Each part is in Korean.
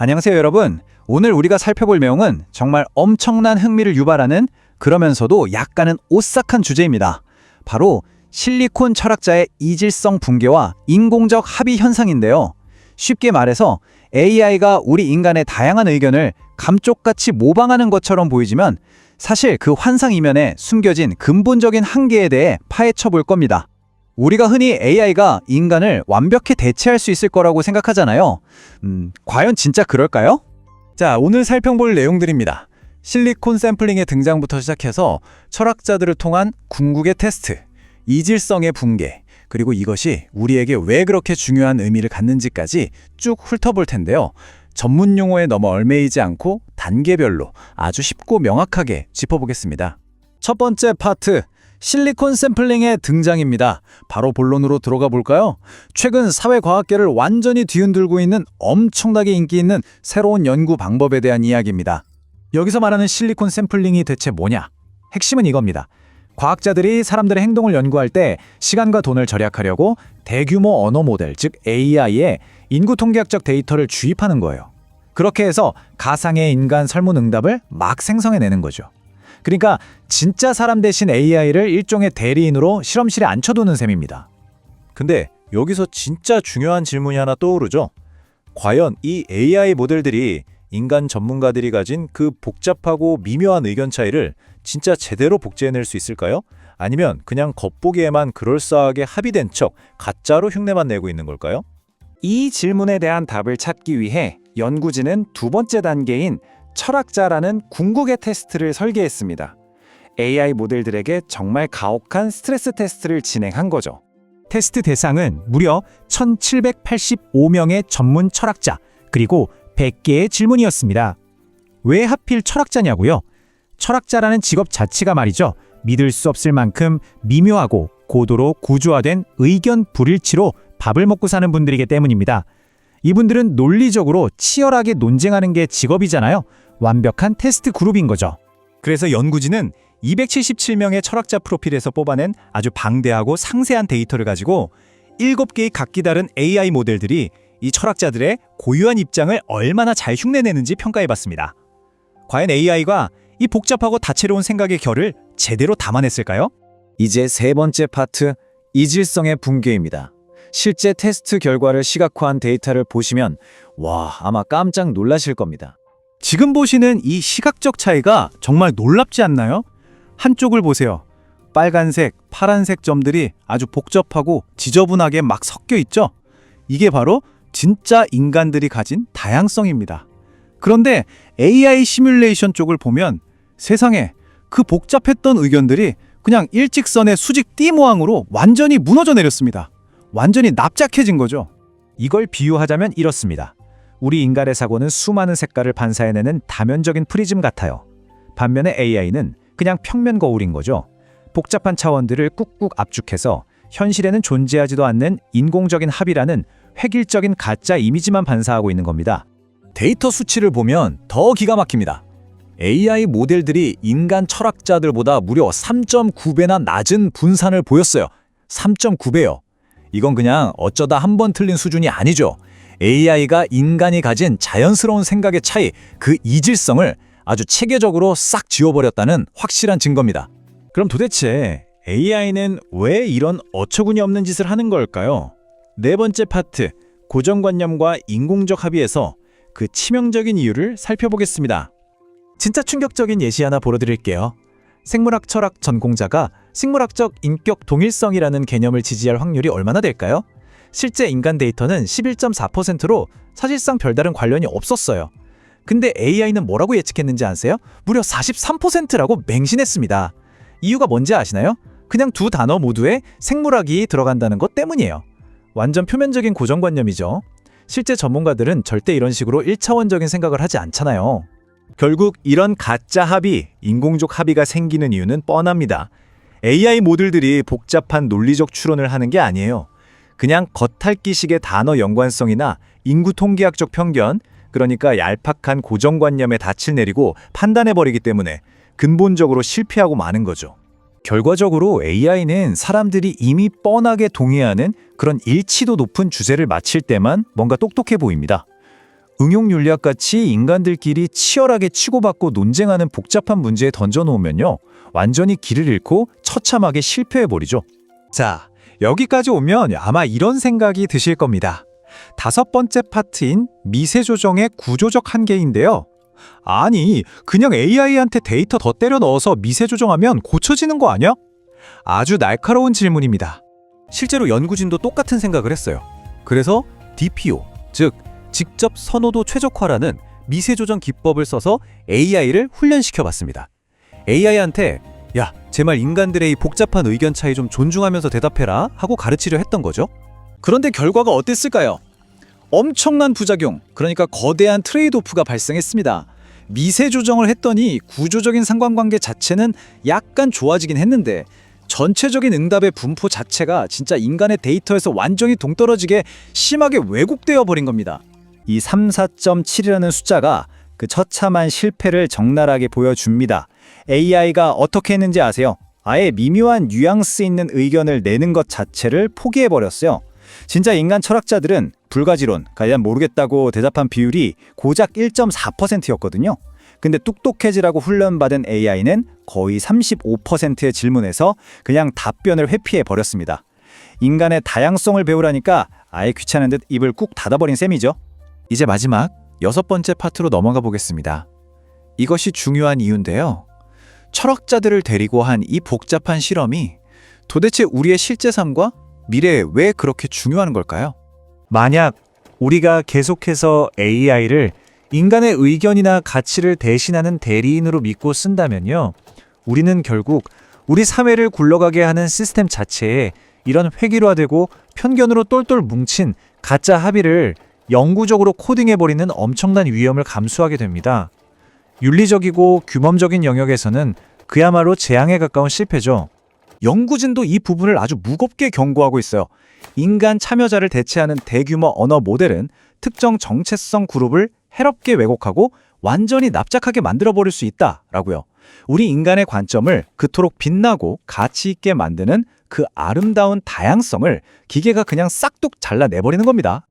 안녕하세요, 여러분. 오늘 우리가 살펴볼 내용은 정말 엄청난 흥미를 유발하는 그러면서도 약간은 오싹한 주제입니다. 바로 실리콘 철학자의 이질성 붕괴와 인공적 합의 현상인데요. 쉽게 말해서 AI가 우리 인간의 다양한 의견을 감쪽같이 모방하는 것처럼 보이지만 사실 그 환상 이면에 숨겨진 근본적인 한계에 대해 파헤쳐 볼 겁니다. 우리가 흔히 AI가 인간을 완벽히 대체할 수 있을 거라고 생각하잖아요. 과연 진짜 그럴까요? 자, 오늘 살펴볼 내용들입니다. 실리콘 샘플링의 등장부터 시작해서 철학자들을 통한 궁극의 테스트, 이질성의 붕괴, 그리고 이것이 우리에게 왜 그렇게 중요한 의미를 갖는지까지 쭉 훑어볼 텐데요. 전문 용어에 너무 얽매이지 않고 단계별로 아주 쉽고 명확하게 짚어보겠습니다. 첫 번째 파트, 실리콘 샘플링의 등장입니다. 바로 본론으로 들어가 볼까요? 최근 사회과학계를 완전히 뒤흔들고 있는 엄청나게 인기 있는 새로운 연구 방법에 대한 이야기입니다. 여기서 말하는 실리콘 샘플링이 대체 뭐냐? 핵심은 이겁니다. 과학자들이 사람들의 행동을 연구할 때 시간과 돈을 절약하려고 대규모 언어 모델, 즉 AI에 인구 통계학적 데이터를 주입하는 거예요. 그렇게 해서 가상의 인간 설문응답을 막 생성해내는 거죠. 그러니까 진짜 사람 대신 AI를 일종의 대리인으로 실험실에 앉혀두는 셈입니다. 근데 여기서 진짜 중요한 질문이 하나 떠오르죠. 과연 이 AI 모델들이 인간 전문가들이 가진 그 복잡하고 미묘한 의견 차이를 진짜 제대로 복제해낼 수 있을까요? 아니면 그냥 겉보기에만 그럴싸하게 합의된 척 가짜로 흉내만 내고 있는 걸까요? 이 질문에 대한 답을 찾기 위해 연구진은 두 번째 단계인 철학자라는 궁극의 테스트를 설계했습니다. AI 모델들에게 정말 가혹한 스트레스 테스트를 진행한 거죠. 테스트 대상은 무려 1785명의 전문 철학자, 그리고 100개의 질문이었습니다. 왜 하필 철학자냐고요? 철학자라는 직업 자체가 말이죠. 믿을 수 없을 만큼 미묘하고 고도로 구조화된 의견 불일치로 밥을 먹고 사는 분들이기 때문입니다. 이분들은 논리적으로 치열하게 논쟁하는 게 직업이잖아요. 완벽한 테스트 그룹인 거죠. 그래서 연구진은 277명의 철학자 프로필에서 뽑아낸 아주 방대하고 상세한 데이터를 가지고 7개의 각기 다른 AI 모델들이 이 철학자들의 고유한 입장을 얼마나 잘 흉내내는지 평가해봤습니다. 과연 AI가 이 복잡하고 다채로운 생각의 결을 제대로 담아냈을까요? 이제 세 번째 파트, 이질성의 붕괴입니다. 실제 테스트 결과를 시각화한 데이터를 보시면 아마 깜짝 놀라실 겁니다. 지금 보시는 이 시각적 차이가 정말 놀랍지 않나요? 한쪽을 보세요. 빨간색, 파란색 점들이 아주 복잡하고 지저분하게 막 섞여 있죠? 이게 바로 진짜 인간들이 가진 다양성입니다. 그런데 AI 시뮬레이션 쪽을 보면 세상에 그 복잡했던 의견들이 그냥 일직선의 수직 띠 모양으로 완전히 무너져 내렸습니다. 완전히 납작해진 거죠. 이걸 비유하자면 이렇습니다. 우리 인간의 사고는 수많은 색깔을 반사해내는 다면적인 프리즘 같아요. 반면에 AI는 그냥 평면 거울인 거죠. 복잡한 차원들을 꾹꾹 압축해서 현실에는 존재하지도 않는 인공적인 합이라는 획일적인 가짜 이미지만 반사하고 있는 겁니다. 데이터 수치를 보면 더 기가 막힙니다. AI 모델들이 인간 철학자들보다 무려 3.9배나 낮은 분산을 보였어요. 3.9배요. 이건 그냥 어쩌다 한 번 틀린 수준이 아니죠. AI가 인간이 가진 자연스러운 생각의 차이, 그 이질성을 아주 체계적으로 싹 지워버렸다는 확실한 증거입니다. 그럼 도대체 AI는 왜 이런 어처구니 없는 짓을 하는 걸까요? 네 번째 파트, 고정관념과 인공적 합의에서 그 치명적인 이유를 살펴보겠습니다. 진짜 충격적인 예시 하나 보여드릴게요. 생물학 철학 전공자가 생물학적 인격 동일성이라는 개념을 지지할 확률이 얼마나 될까요? 실제 인간 데이터는 11.4%로 사실상 별다른 관련이 없었어요. 근데 AI는 뭐라고 예측했는지 아세요? 무려 43%라고 맹신했습니다. 이유가 뭔지 아시나요? 그냥 두 단어 모두에 생물학이 들어간다는 것 때문이에요. 완전 표면적인 고정관념이죠. 실제 전문가들은 절대 이런 식으로 1차원적인 생각을 하지 않잖아요. 결국 이런 가짜 합의, 인공적 합의가 생기는 이유는 뻔합니다. AI 모델들이 복잡한 논리적 추론을 하는 게 아니에요. 그냥 겉핥기식의 단어 연관성이나 인구 통계학적 편견, 그러니까 얄팍한 고정관념에 닻을 내리고 판단해버리기 때문에 근본적으로 실패하고 마는 거죠. 결과적으로 AI는 사람들이 이미 뻔하게 동의하는 그런 일치도 높은 주제를 맞힐 때만 뭔가 똑똑해 보입니다. 응용윤리학같이 인간들끼리 치열하게 치고받고 논쟁하는 복잡한 문제에 던져놓으면요, 완전히 길을 잃고 처참하게 실패해버리죠. 자, 여기까지 오면 아마 이런 생각이 드실 겁니다. 5번째 파트인 미세 조정의 구조적 한계인데요. 아니, 그냥 AI한테 데이터 더 때려 넣어서 미세 조정하면 고쳐지는 거 아니야? 아주 날카로운 질문입니다. 실제로 연구진도 똑같은 생각을 했어요. 그래서 DPO, 즉 직접 선호도 최적화라는 미세 조정 기법을 써서 AI를 훈련시켜 봤습니다. AI한테 야, 제발 인간들의 이 복잡한 의견 차이 좀 존중하면서 대답해라 하고 가르치려 했던 거죠. 그런데 결과가 어땠을까요? 엄청난 부작용, 그러니까 거대한 트레이드오프가 발생했습니다. 미세 조정을 했더니 구조적인 상관관계 자체는 약간 좋아지긴 했는데 전체적인 응답의 분포 자체가 진짜 인간의 데이터에서 완전히 동떨어지게 심하게 왜곡되어 버린 겁니다. 이 34.7이라는 숫자가 그 처참한 실패를 적나라하게 보여줍니다. AI가 어떻게 했는지 아세요? 아예 미묘한 뉘앙스 있는 의견을 내는 것 자체를 포기해버렸어요. 진짜 인간 철학자들은 불가지론, 그냥 모르겠다고 대답한 비율이 고작 1.4%였거든요. 근데 똑똑해지라고 훈련받은 AI는 거의 35%의 질문에서 그냥 답변을 회피해버렸습니다. 인간의 다양성을 배우라니까 아예 귀찮은 듯 입을 꾹 닫아버린 셈이죠. 이제 마지막 6번째 파트로 넘어가 보겠습니다. 이것이 중요한 이유인데요. 철학자들을 데리고 한 이 복잡한 실험이 도대체 우리의 실제 삶과 미래에 왜 그렇게 중요한 걸까요? 만약 우리가 계속해서 AI를 인간의 의견이나 가치를 대신하는 대리인으로 믿고 쓴다면요, 우리는 결국 우리 사회를 굴러가게 하는 시스템 자체에 이런 획일화되고 편견으로 똘똘 뭉친 가짜 합의를 영구적으로 코딩해버리는 엄청난 위험을 감수하게 됩니다. 윤리적이고 규범적인 영역에서는 그야말로 재앙에 가까운 실패죠. 연구진도 이 부분을 아주 무겁게 경고하고 있어요. 인간 참여자를 대체하는 대규모 언어 모델은 특정 정체성 그룹을 해롭게 왜곡하고 완전히 납작하게 만들어버릴 수 있다라고요. 우리 인간의 관점을 그토록 빛나고 가치 있게 만드는 그 아름다운 다양성을 기계가 그냥 싹둑 잘라내버리는 겁니다.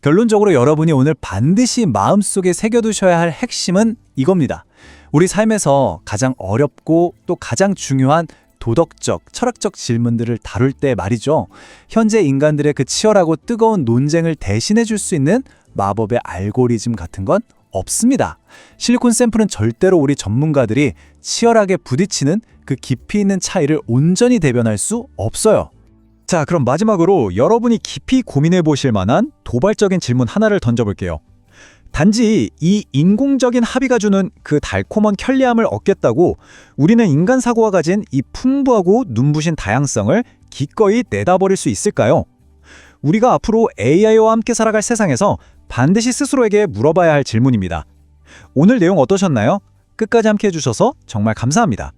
결론적으로 여러분이 오늘 반드시 마음속에 새겨두셔야 할 핵심은 이겁니다. 우리 삶에서 가장 어렵고 또 가장 중요한 도덕적, 철학적 질문들을 다룰 때 말이죠. 현재 인간들의 그 치열하고 뜨거운 논쟁을 대신해 줄 수 있는 마법의 알고리즘 같은 건 없습니다. 실리콘 샘플은 절대로 우리 전문가들이 치열하게 부딪히는 그 깊이 있는 차이를 온전히 대변할 수 없어요. 자, 그럼 마지막으로 여러분이 깊이 고민해 보실 만한 도발적인 질문 하나를 던져볼게요. 단지 이 인공적인 합의가 주는 그 달콤한 편리함을 얻겠다고 우리는 인간 사고가 가진 이 풍부하고 눈부신 다양성을 기꺼이 내다버릴 수 있을까요? 우리가 앞으로 AI와 함께 살아갈 세상에서 반드시 스스로에게 물어봐야 할 질문입니다. 오늘 내용 어떠셨나요? 끝까지 함께 해주셔서 정말 감사합니다.